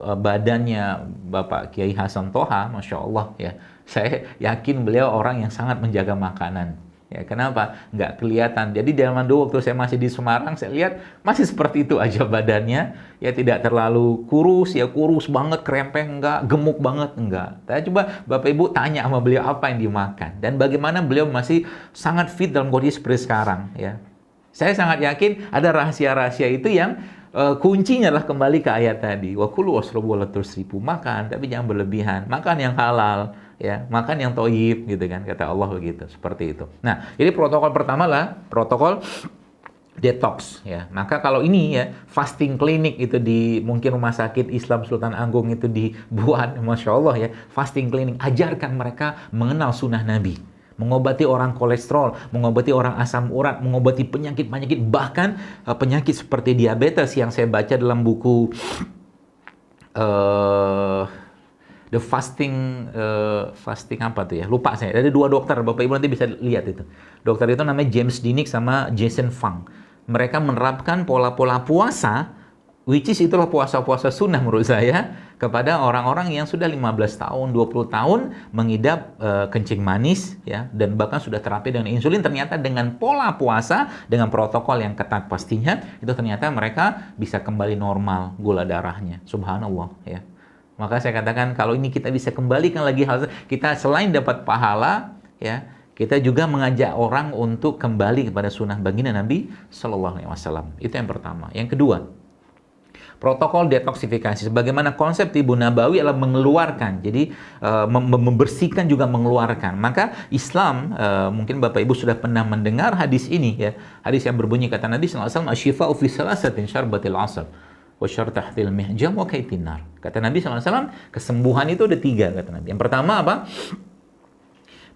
badannya Bapak Kiai Hasan Toha, Masya Allah ya, saya yakin beliau orang yang sangat menjaga makanan. Ya, kenapa? Nggak kelihatan. Jadi zaman dulu waktu saya masih di Semarang, saya lihat masih seperti itu aja badannya. Ya tidak terlalu kurus, ya kurus banget, krempeng enggak, gemuk banget enggak. Saya coba Bapak Ibu tanya sama beliau apa yang dimakan. Dan bagaimana beliau masih sangat fit dalam kondisi seperti sekarang. Ya. Saya sangat yakin ada rahasia-rahasia itu yang kuncinya adalah kembali ke ayat tadi. Wa kulu wasrabu wala tusrifu, makan tapi jangan berlebihan. Makan yang halal, ya, makan yang thayyib gitu kan, kata Allah begitu, seperti itu. Nah, jadi protokol pertama lah protokol detox ya. Maka kalau ini ya fasting clinic itu di mungkin rumah sakit Islam Sultan Agung itu dibuat, Masya Allah ya, fasting clinic, ajarkan mereka mengenal sunnah Nabi. Mengobati orang kolesterol, mengobati orang asam urat, mengobati penyakit-penyakit, bahkan penyakit seperti diabetes yang saya baca dalam buku The Fasting, fasting apa tuh ya? Lupa saya. Ada dua dokter, Bapak Ibu nanti bisa lihat itu. Dokter itu namanya James Dinick sama Jason Fung. Mereka menerapkan pola-pola puasa, which is itulah puasa-puasa sunnah menurut saya, kepada orang-orang yang sudah 15 tahun, 20 tahun mengidap kencing manis ya, dan bahkan sudah terapi dengan insulin. Ternyata dengan pola puasa, dengan protokol yang ketat pastinya, itu ternyata mereka bisa kembali normal gula darahnya. Subhanallah ya. Maka saya katakan kalau ini kita bisa kembalikan lagi hal kita, selain dapat pahala ya, kita juga mengajak orang untuk kembali kepada sunnah baginda Nabi Shallallahu Alaihi Wasallam. Itu yang pertama. Yang kedua, protokol detoksifikasi. Sebagaimana konsep Tibu Nabawi adalah mengeluarkan, jadi membersihkan juga mengeluarkan. Maka Islam, mungkin Bapak Ibu sudah pernah mendengar hadis ini ya, hadis yang berbunyi kata Nabi SAW, "Asyifa'u fi salasatin syarbatil 'asal wa syartahtil mihjam wa kaitin nar." Kata Nabi SAW, kesembuhan itu ada 3 kata Nabi. Yang pertama apa?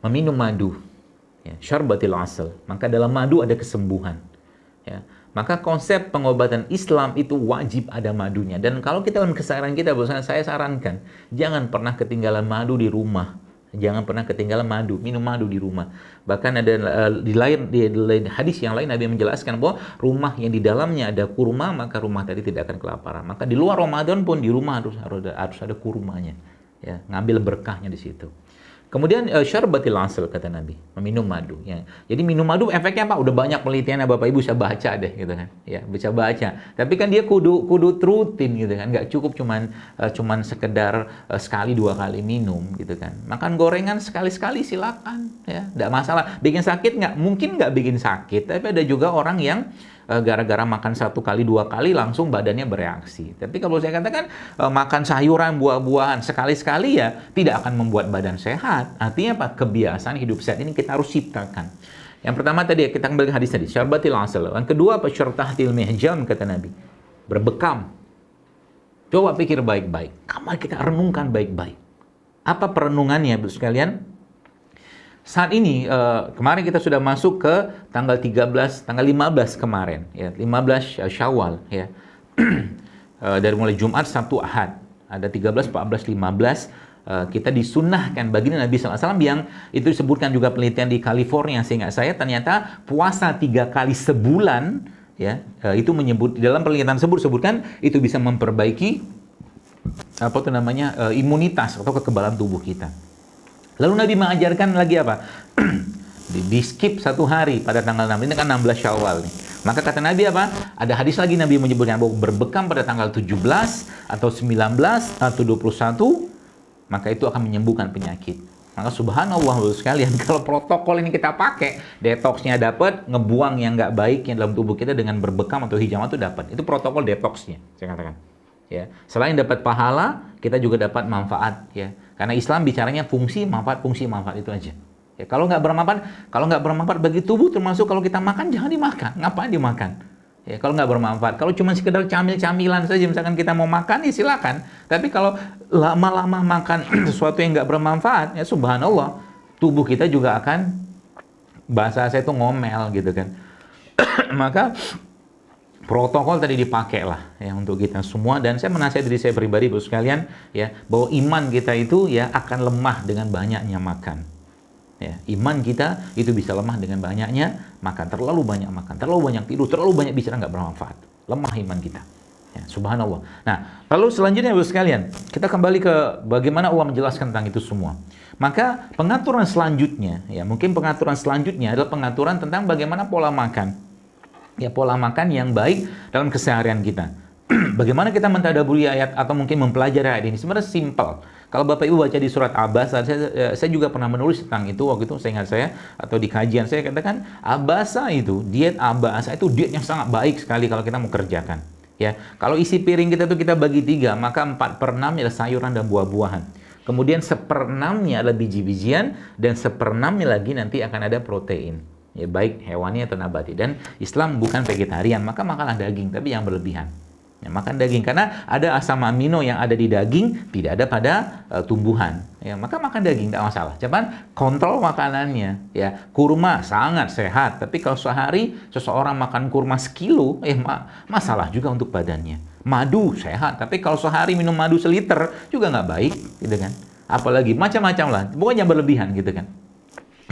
Meminum madu. Ya, syarbatil 'asal. Maka dalam madu ada kesembuhan. Ya. Maka konsep pengobatan Islam itu wajib ada madunya. Dan kalau kita dalam keseharian kita, saya sarankan, jangan pernah ketinggalan madu di rumah. Jangan pernah ketinggalan madu, minum madu di rumah. Bahkan ada di lain hadis yang lain Nabi menjelaskan bahwa rumah yang di dalamnya ada kurma, maka rumah tadi tidak akan kelaparan. Maka di luar Ramadan pun di rumah harus ada kurmanya. Ya, ngambil berkahnya di situ. Kemudian syarbatil asal kata Nabi, meminum madu. Ya. Jadi minum madu efeknya apa? Udah banyak penelitian, Bapak Ibu bisa baca deh, gitu kan? Ya, bisa baca. Tapi kan dia kudu rutin, gitu kan? Nggak cukup cuman sekedar sekali 2 kali minum, gitu kan? Makan gorengan sekali-sekali silakan, ya, nggak masalah. Bikin sakit nggak? Mungkin nggak bikin sakit, tapi ada juga orang yang gara-gara makan 1 kali 2 kali langsung badannya bereaksi. Tapi kalau saya katakan makan sayuran, buah-buahan sekali-sekali ya tidak akan membuat badan sehat. Artinya apa? Kebiasaan hidup sehat ini kita harus ciptakan. Yang pertama tadi kita kembali ke hadis tadi, syarbatil asal. Yang kedua apa? Syartahtil mihjam kata Nabi. Berbekam. Coba pikir baik-baik. Mari kita renungkan baik-baik. Apa perenungannya, Bapak sekalian? Saat ini, kemarin kita sudah masuk ke tanggal 15 kemarin, ya, 15 Syawal, ya. Dari mulai Jumat, Sabtu, Ahad. Ada 13, 14, 15, kita disunnahkan baginda Nabi SAW yang itu disebutkan juga penelitian di California, sehingga saya ternyata puasa 3 kali sebulan, ya, itu menyebut, dalam penelitian tersebut disebutkan, itu bisa memperbaiki, apa itu namanya, imunitas atau kekebalan tubuh kita. Lalu Nabi mengajarkan lagi apa? di skip 1 hari pada tanggal 6. Ini kan 16 Syawal nih. Maka kata Nabi apa? Ada hadis lagi Nabi menyebutkan bahwa berbekam pada tanggal 17 atau 19 atau 21, maka itu akan menyembuhkan penyakit. Maka subhanallah sekalian, kalau protokol ini kita pakai, detoxnya dapat, ngebuang yang nggak baik yang dalam tubuh kita dengan berbekam atau hijama itu dapat. Itu protokol detoxnya, saya katakan. Ya, selain dapat pahala, kita juga dapat manfaat, ya. Karena Islam bicaranya fungsi manfaat itu aja. Ya, kalau nggak bermanfaat bagi tubuh, termasuk kalau kita makan jangan dimakan. Ngapain dimakan? Ya, kalau nggak bermanfaat, kalau cuma sekedar camil-camilan saja, misalkan kita mau makan, ya silakan. Tapi kalau lama-lama makan sesuatu yang nggak bermanfaat, ya subhanallah, tubuh kita juga akan, bahasa saya itu ngomel gitu kan. Maka protokol tadi dipakai lah ya untuk kita semua, dan saya menasihati diri saya pribadi Bapak sekalian ya, bahwa iman kita itu ya akan lemah dengan banyaknya makan. Ya, iman kita itu bisa lemah dengan banyaknya makan, terlalu banyak makan, terlalu banyak tidur, terlalu banyak bicara nggak bermanfaat. Lemah iman kita. Ya, subhanallah. Nah, lalu selanjutnya Bapak sekalian, kita kembali ke bagaimana Allah menjelaskan tentang itu semua. Maka pengaturan selanjutnya, ya mungkin pengaturan selanjutnya adalah pengaturan tentang bagaimana pola makan. Ya, pola makan yang baik dalam keseharian kita. Bagaimana kita mentadaburi ayat atau mungkin mempelajari ayat ini? Sebenarnya simpel. Kalau Bapak Ibu baca di surat Abasa, saya juga pernah menulis tentang itu waktu itu, saya ingat saya, atau di kajian saya katakan, Abasa itu, diet Abasa itu diet yang sangat baik sekali kalau kita mau kerjakan. Ya, kalau isi piring kita tuh kita bagi 3, maka 4/6 adalah sayuran dan buah-buahan. Kemudian 1/6-nya adalah biji-bijian dan 1/6-nya lagi nanti akan ada protein. Ya, baik hewani atau nabati. Dan Islam bukan vegetarian, maka makanlah daging, tapi yang berlebihan. Ya, makan daging karena ada asam amino yang ada di daging tidak ada pada tumbuhan. Ya, maka makan daging tidak masalah. Cuman kontrol makanannya. Ya, kurma sangat sehat, tapi kalau sehari seseorang makan kurma sekilo, masalah juga untuk badannya. Madu sehat, tapi kalau sehari minum madu seliter juga nggak baik, gitu kan? Apalagi macam-macam lah, pokoknya berlebihan, gitu kan?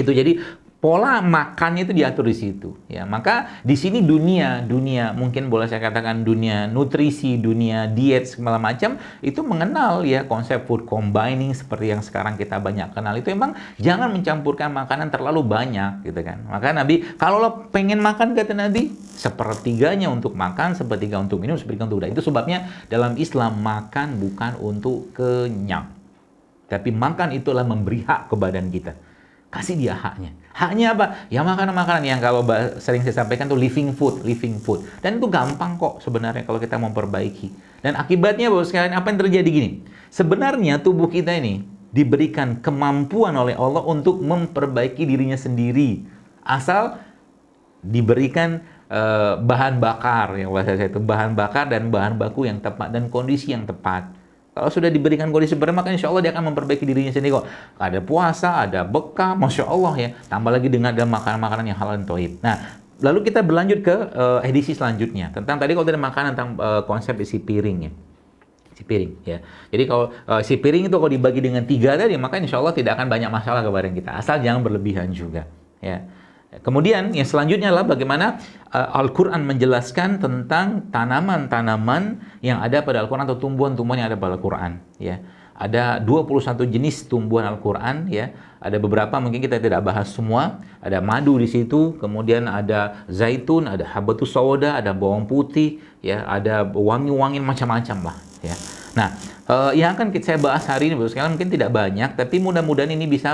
Itu jadi pola makannya itu diatur di situ, ya. Maka di sini dunia mungkin boleh saya katakan dunia nutrisi, dunia diet segala macam itu mengenal ya konsep food combining seperti yang sekarang kita banyak kenal. Itu emang jangan mencampurkan makanan terlalu banyak, gitu kan. Maka Nabi kalau lo pengen makan kata Nabi 1/3 untuk makan, 1/3 untuk minum, 1/3 untuk udah. Itu sebabnya dalam Islam makan bukan untuk kenyang, tapi makan itulah memberi hak ke badan kita. Kasih dia haknya. Haknya apa? Ya makanan-makanan yang kalau sering saya sampaikan tuh living food. Dan itu gampang kok sebenarnya kalau kita memperbaiki. Dan akibatnya Bapak sekalian, apa yang terjadi gini? Sebenarnya tubuh kita ini diberikan kemampuan oleh Allah untuk memperbaiki dirinya sendiri. Asal diberikan bahan bakar, yang bahasa saya itu bahan bakar dan bahan baku yang tepat dan kondisi yang tepat. Kalau sudah diberikan kondisi seperti maka insya Allah dia akan memperbaiki dirinya sendiri kok. Ada puasa, ada bekam, Masya Allah ya. Tambah lagi dengan ada makanan-makanan yang halal dan thayyib. Nah, lalu kita berlanjut ke edisi selanjutnya. Tentang tadi kalau tadi makanan tentang konsep isi piring ya. Isi piring ya. Jadi kalau isi piring itu kalau dibagi dengan 3 tadi, maka insya Allah tidak akan banyak masalah kepada kita. Asal jangan berlebihan juga ya. Kemudian yang selanjutnya adalah bagaimana Al-Quran menjelaskan tentang tanaman-tanaman yang ada pada Al-Quran atau tumbuhan-tumbuhan yang ada pada Al-Quran. Ya. Ada 21 jenis tumbuhan Al-Quran. Ya. Ada beberapa mungkin kita tidak bahas semua. Ada madu di situ, kemudian ada zaitun, ada habatus sauda, ada bawang putih, ya, ada wangi-wangi macam-macam lah. Ya. Nah, yang akan saya bahas hari ini, sekarang mungkin tidak banyak, tapi mudah-mudahan ini bisa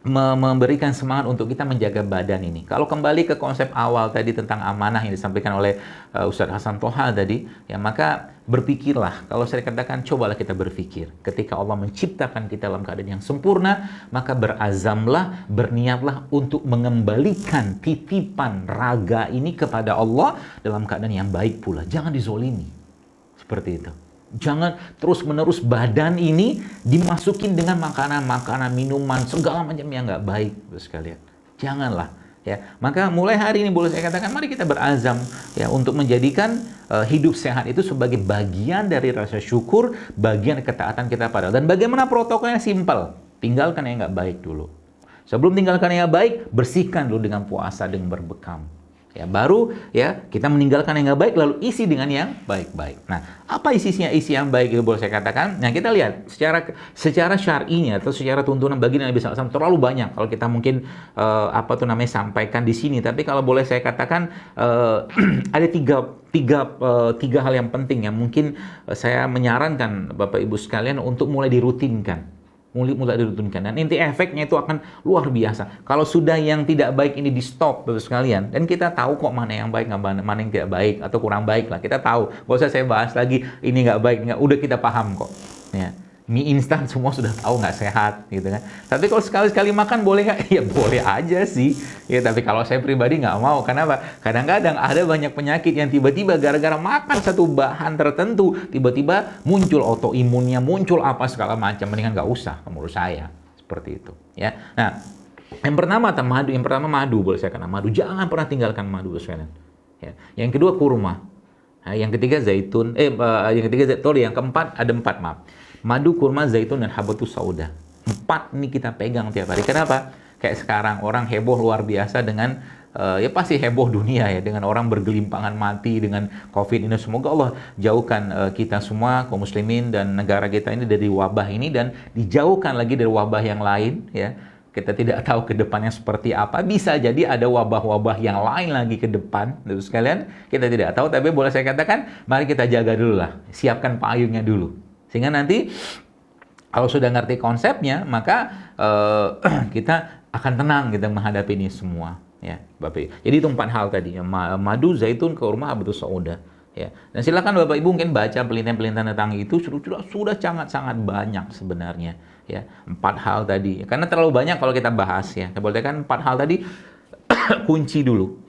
memberikan semangat untuk kita menjaga badan ini. Kalau kembali ke konsep awal tadi tentang amanah yang disampaikan oleh Ustadz Hasan Toha tadi, ya maka berpikirlah. Kalau saya katakan, cobalah kita berpikir. Ketika Allah menciptakan kita dalam keadaan yang sempurna, maka berazamlah, berniatlah untuk mengembalikan titipan raga ini kepada Allah dalam keadaan yang baik pula. Jangan dizolimi. Seperti itu. Jangan terus-menerus badan ini dimasukin dengan makanan-makanan, minuman, segala macam yang nggak baik, sekalian. Janganlah, ya. Maka mulai hari ini boleh saya katakan, mari kita berazam ya untuk menjadikan hidup sehat itu sebagai bagian dari rasa syukur, bagian ketaatan kita pada. Dan bagaimana protokolnya simpel, tinggalkan yang nggak baik dulu. Sebelum tinggalkan yang nggak baik, bersihkan dulu dengan puasa, dengan berbekam. Ya, baru ya kita meninggalkan yang nggak baik lalu isi dengan yang baik-baik. Nah, apa isinya isi yang baik itu boleh saya katakan? Nah, kita lihat secara syar'inya atau secara tuntunan baginda Nabi SAW terlalu banyak kalau kita mungkin sampaikan di sini. Tapi kalau boleh saya katakan ada tiga hal yang penting yang mungkin saya menyarankan Bapak Ibu sekalian untuk mulai dirutinkan. Mulai dirutinkan, dan inti efeknya itu akan luar biasa. Kalau sudah yang tidak baik ini di stop Bapak sekalian, dan kita tahu kok mana yang baik, mana yang tidak baik atau kurang baik lah, kita tahu. Gak usah saya bahas lagi ini nggak baik, udah kita paham kok. Ya. Mie instan semua sudah tahu nggak sehat, gitu kan. Tapi kalau sekali-sekali makan boleh nggak? Ya boleh aja sih. Ya tapi kalau saya pribadi nggak mau. Kenapa? Kadang-kadang ada banyak penyakit yang tiba-tiba gara-gara makan satu bahan tertentu, tiba-tiba muncul autoimunnya, muncul apa segala macam. Mendingan nggak usah, menurut saya. Seperti itu. Ya. Nah, yang pertama madu, boleh saya katakan madu. Jangan pernah tinggalkan madu, sekalian. Ya. Yang kedua kurma. Nah, yang ketiga zaitun. Yang keempat ada 4 maaf. Madu, kurma, zaitun, dan habatus sauda. 4 ini kita pegang tiap hari. Kenapa? Kayak sekarang orang heboh luar biasa dengan ya pasti heboh dunia ya dengan orang bergelimpangan mati dengan COVID ini. Semoga Allah jauhkan kita semua kaum muslimin dan negara kita ini dari wabah ini dan dijauhkan lagi dari wabah yang lain ya. Kita tidak tahu ke depannya seperti apa. Bisa jadi ada wabah-wabah yang lain lagi ke depan. Terus sekalian, kita tidak tahu. Tapi boleh saya katakan, mari kita jaga dulu lah. Siapkan payungnya dulu. Sehingga nanti, kalau sudah ngerti konsepnya, maka kita akan tenang kita menghadapi ini semua. Ya, Bapak Ibu. Jadi itu 4 hal tadi. Madu, zaitun, kurma, habatus sauda. Ya. Dan silakan Bapak Ibu mungkin baca penelitian-penelitian tentang itu sudah sangat-sangat banyak sebenarnya ya. 4 hal tadi. Karena terlalu banyak kalau kita bahas ya. Saya boleh kan 4 hal tadi kunci dulu.